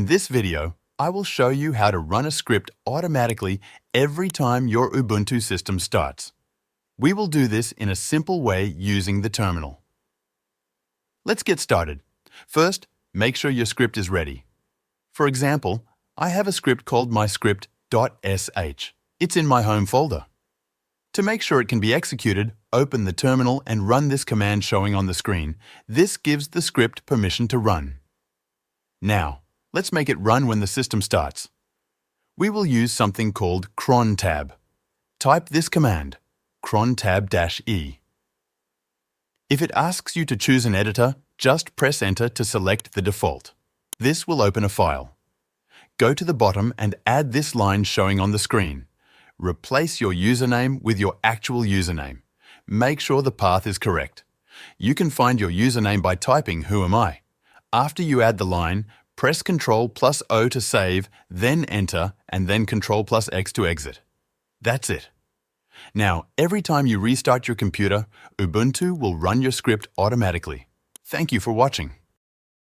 In this video, I will show you how to run a script automatically every time your Ubuntu system starts. We will do this in a simple way using the terminal. Let's get started. First, make sure your script is ready. For example, I have a script called myscript.sh. It's in my home folder. To make sure it can be executed, open the terminal and run this command showing on the screen. This gives the script permission to run. Now, let's make it run when the system starts. We will use something called Crontab. Type this command, crontab-e. If it asks you to choose an editor, just press Enter to select the default. This will open a file. Go to the bottom and add this line showing on the screen. Replace your username with your actual username. Make sure the path is correct. You can find your username by typing whoami. After you add the line, press Ctrl+O to save, then Enter, and then Ctrl+X to exit. That's it. Now, every time you restart your computer, Ubuntu will run your script automatically. Thank you for watching.